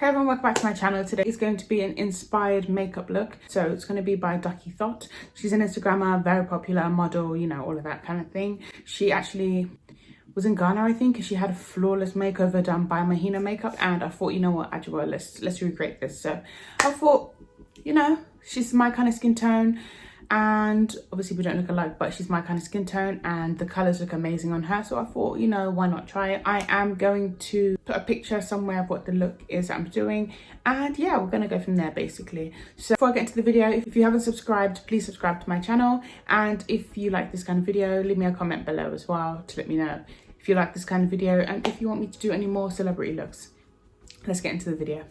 Hey everyone, welcome back to my channel. Today is going to be an inspired makeup look. So it's going to be by Duckie Thot. She's an Instagrammer, very popular model, you know, all of that kind of thing. She actually was in Ghana, I think, because she had a flawless makeover done by Mahina Makeup, and I thought, you know what, Ajoa, let's recreate this. So I thought, you know, she's my kind of skin tone, and obviously we don't look alike, but she's my kind of skin tone and the colors look amazing on her. So I thought, you know, why not try it? I am going to put a picture somewhere of what the look is that I'm doing, and yeah, we're gonna go from there basically. So before I get into the video, if you haven't subscribed, please subscribe to my channel, and if you like this kind of video, leave me a comment below as well to let me know if you like this kind of video and if you want me to do any more celebrity looks. Let's get into the video.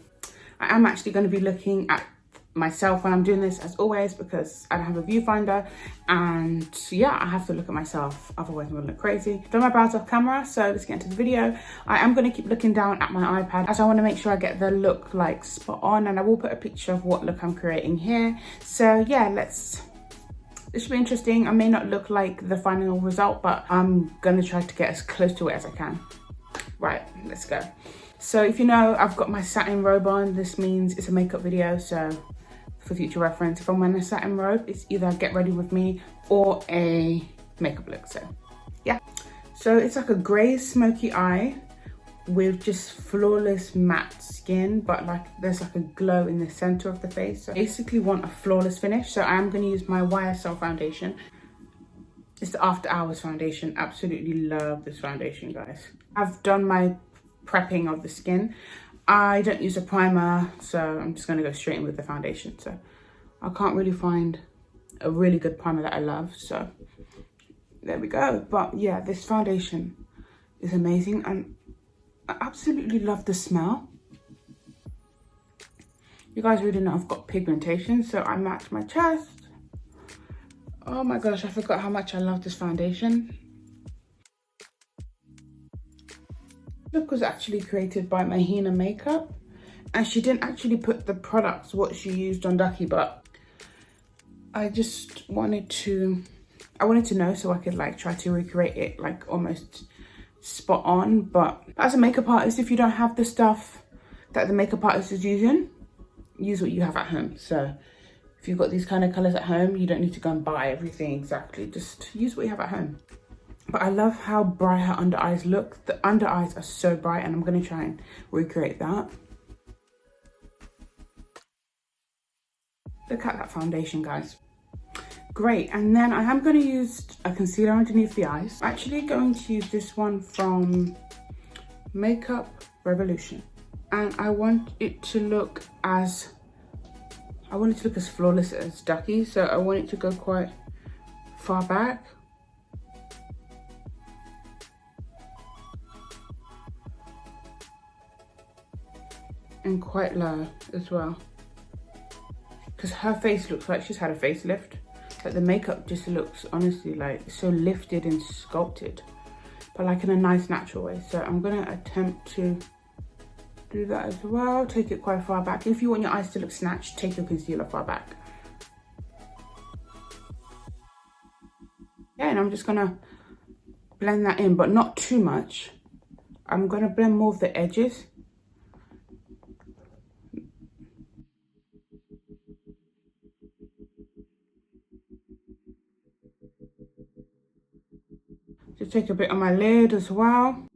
I am actually going to be looking at myself when I'm doing this, as always, because I don't have a viewfinder, and yeah, I have to look at myself, otherwise I'm gonna look crazy. Done my brows off camera, so let's get into the video. I am going to keep looking down at my iPad as I want to make sure I get the look like spot on, and I will put a picture of what look I'm creating here. So yeah, this should be interesting. I may not look like the final result, but I'm gonna try to get as close to it as I can. Right, let's go. So if you know, I've got my satin robe on. This means it's a makeup video, so for future reference, if I'm wearing a satin robe, it's either get ready with me or a makeup look. So yeah, so it's like a grey smoky eye with just flawless matte skin, but like there's like a glow in the center of the face. So I basically want a flawless finish, so I am going to use my YSL foundation. It's the After Hours foundation. Absolutely love this foundation, guys. I've done my prepping of the skin. I don't use a primer, so I'm just going to go straight in with the foundation. So I can't really find a really good primer that I love, so there we go. But yeah, this foundation is amazing, and I absolutely love the smell. You guys already know I've got pigmentation, so I match my chest. Oh my gosh, I forgot how much I love this foundation. Look was actually created by Mahina Makeup, and she didn't actually put the products what she used on Duckie, but I just wanted to know so I could like try to recreate it like almost spot on. But as a makeup artist, if you don't have the stuff that the makeup artist is using, use what you have at home. So if you've got these kind of colors at home, you don't need to go and buy everything exactly, just use what you have at home. But I love how bright her under eyes look. The under eyes are so bright, and I'm going to try and recreate that. Look at that foundation, guys. Great. And then I am going to use a concealer underneath the eyes. I'm actually going to use this one from Makeup Revolution. And I want it to look as flawless as Duckie. So I want it to go quite far back. And quite low as well, because her face looks like she's had a facelift, but the makeup just looks honestly like so lifted and sculpted, but like in a nice natural way. So I'm gonna attempt to do that as well. Take it quite far back. If you want your eyes to look snatched, take your concealer far back. Yeah, and I'm just gonna blend that in, but not too much. I'm gonna blend more of the edges. Just take a bit on my lid as well.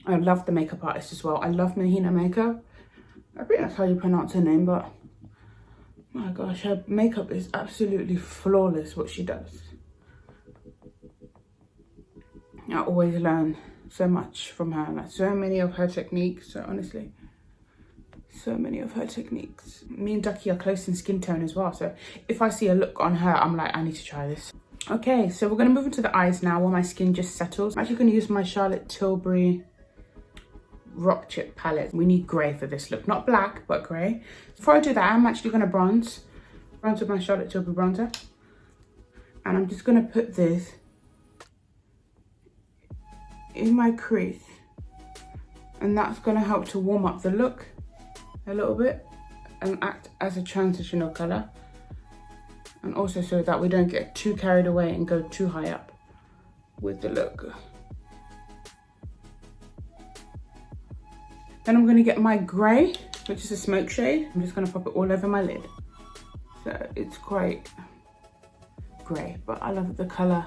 I love the makeup artist as well. I love Mahina Makeup. I think that's how you pronounce her name, but my gosh, her makeup is absolutely flawless, what she does. I always learn so much from her, like so many of her techniques. So honestly, so many of her techniques. Me and Duckie are close in skin tone as well, so if I see a look on her, I'm like, I need to try this. Okay, so we're going to move into the eyes now while my skin just settles. I'm actually going to use my Charlotte Tilbury Rock Chip palette. We need grey for this look, not black, but grey. Before I do that, I'm actually going to bronze with my Charlotte Tilbury bronzer, and I'm just going to put this in my crease, and that's going to help to warm up the look a little bit and act as a transitional color. And also so that we don't get too carried away and go too high up with the look. Then I'm gonna get my grey, which is a smoke shade. I'm just gonna pop it all over my lid. So it's quite grey, but I love the color.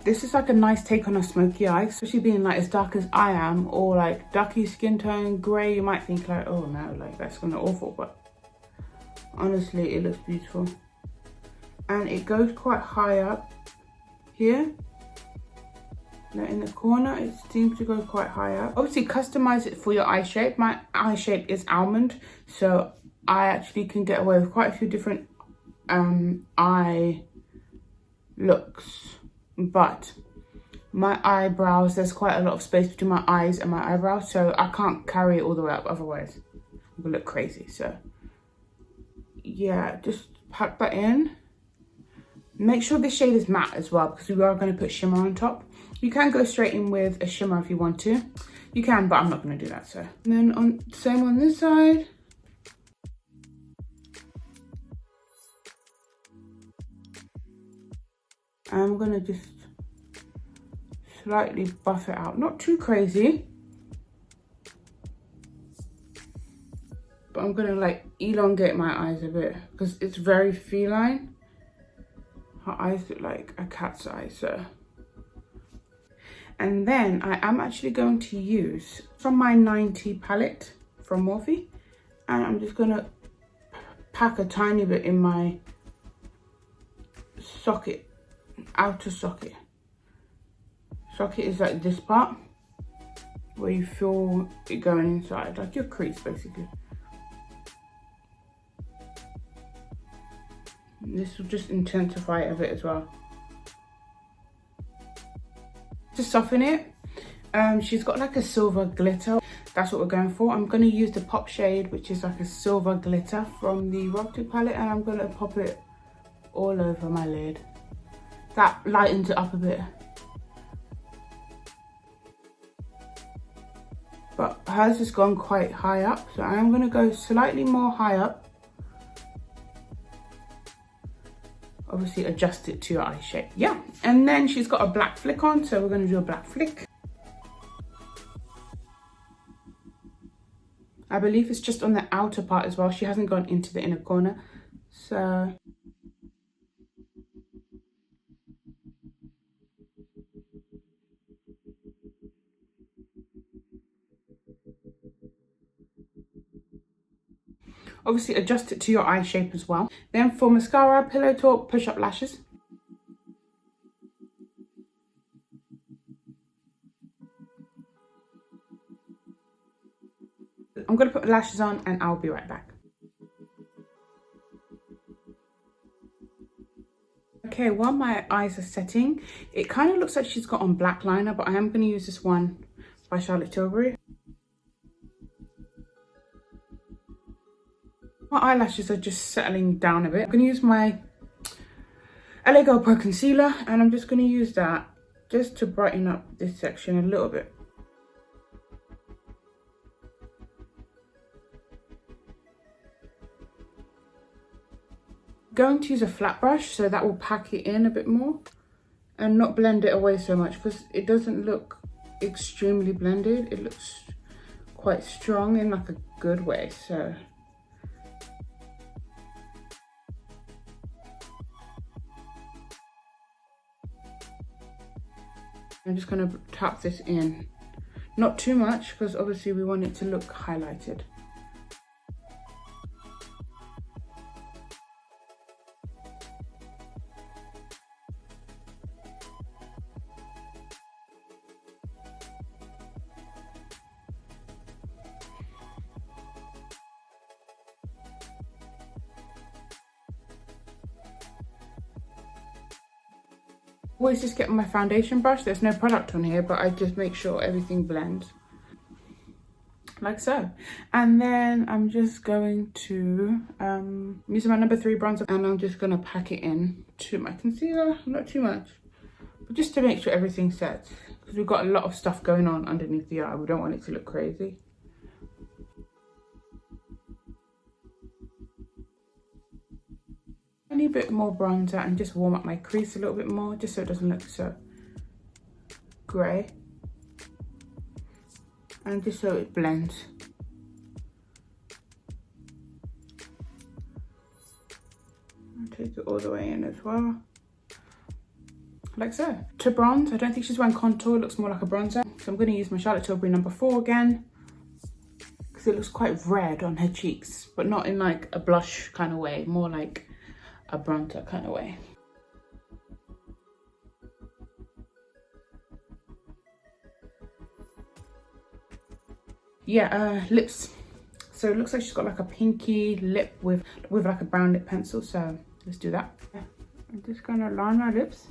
This is like a nice take on a smoky eye, especially being like as dark as I am, or like Duckie skin tone, grey. You might think like, oh no, like that's gonna be awful, but honestly, it looks beautiful. And it goes quite high up here. Now in the corner, it seems to go quite high up. Obviously, customize it for your eye shape. My eye shape is almond, so I actually can get away with quite a few different eye looks. But my eyebrows, there's quite a lot of space between my eyes and my eyebrows, so I can't carry it all the way up, otherwise it will look crazy. So yeah, just pack that in. Make sure this shade is matte as well, because we are going to put shimmer on top. You can go straight in with a shimmer if you want to. You can, but I'm not going to do that. So, and then same on this side. I'm going to just slightly buff it out. Not too crazy. But I'm going to like elongate my eyes a bit, because it's very feline. Her eyes look like a cat's eye, so. And then I am actually going to use from my 90 palette from Morphe, and I'm just gonna pack a tiny bit in my socket, outer socket. Socket is like this part where you feel it going inside, like your crease basically. And this will just intensify it a bit as well. To soften it, she's got like a silver glitter. That's what we're going for. I'm going to use the pop shade, which is like a silver glitter from the Revlon palette, and I'm going to pop it all over my lid. That lightens it up a bit. But hers has gone quite high up, so I'm going to go slightly more high up. Obviously adjust it to your eye shape. Yeah, and then she's got a black flick on, so we're going to do a black flick. I believe it's just on the outer part as well. She hasn't gone into the inner corner, so obviously adjust it to your eye shape as well. Then for mascara, Pillowtalk Push Up Lashes. I'm going to put lashes on and I'll be right back. Okay, while my eyes are setting, it kind of looks like she's got on black liner, but I am going to use this one by Charlotte Tilbury. My eyelashes are just settling down a bit. I'm going to use my LA Girl Pro Concealer, and I'm just going to use that just to brighten up this section a little bit. Going to use a flat brush, so that will pack it in a bit more and not blend it away so much, because it doesn't look extremely blended. It looks quite strong in like a good way. So I'm just going to tap this in, not too much, because obviously we want it to look highlighted. Always just get my foundation brush. There's no product on here, but I just make sure everything blends like so. And then I'm just going to use my number 3 bronzer, and I'm just going to pack it in to my concealer. Not too much, but just to make sure everything sets, because we've got a lot of stuff going on underneath the eye. We don't want it to look crazy. I need a bit more bronzer and just warm up my crease a little bit more, just so it doesn't look so grey. And just so it blends. I'll take it all the way in as well. Like so. To bronze, I don't think she's wearing contour, it looks more like a bronzer. So I'm going to use my Charlotte Tilbury number 4 again. Because it looks quite red on her cheeks, but not in like a blush kind of way, more like a bronzer kind of way. Yeah, lips. So it looks like she's got like a pinky lip with like a brown lip pencil. So let's do that. I'm just gonna line my lips.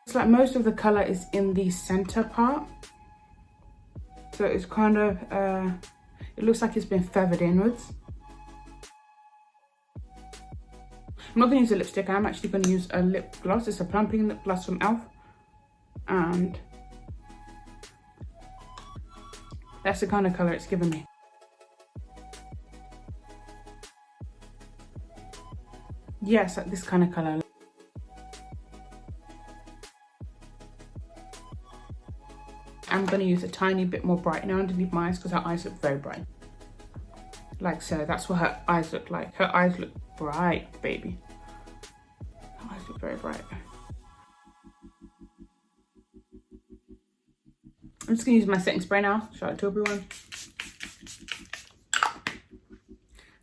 It's like most of the color is in the center part. So it's kind of, it looks like it's been feathered inwards. I'm not gonna use a lipstick. I'm actually gonna use a lip gloss. It's a Plumping lip gloss from e.l.f. And that's the kind of color it's given me. Yes, like this kind of color. I'm going to use a tiny bit more brightener underneath my eyes because her eyes look very bright. Like so, that's what her eyes look like. Her eyes look bright, baby. Her eyes look very bright. I'm just going to use my setting spray now, Charlotte Tilbury one,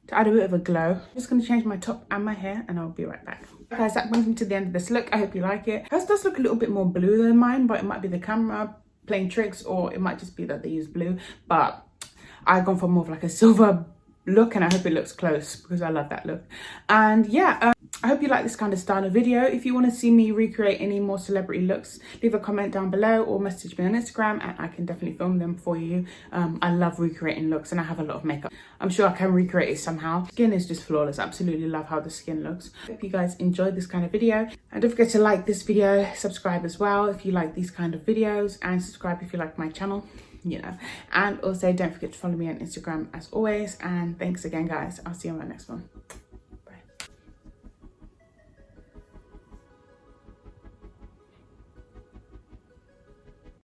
to add a bit of a glow. I'm just going to change my top and my hair and I'll be right back. Guys, that brings me to the end of this look. I hope you like it. Hers does look a little bit more blue than mine, but it might be the camera playing tricks, or it might just be that they use blue. But I've gone for more of like a silver look and I hope it looks close because I love that look. And yeah, I hope you like this kind of style of video. If you want to see me recreate any more celebrity looks, leave a comment down below or message me on Instagram and I can definitely film them for you. I love recreating looks and I have a lot of makeup. I'm sure I can recreate it somehow. Skin is just flawless. Absolutely love how the skin looks. Hope you guys enjoyed this kind of video. And don't forget to like this video, subscribe as well if you like these kind of videos, and subscribe if you like my channel, you know. And also don't forget to follow me on Instagram as always. And thanks again, guys. I'll see you on my next one.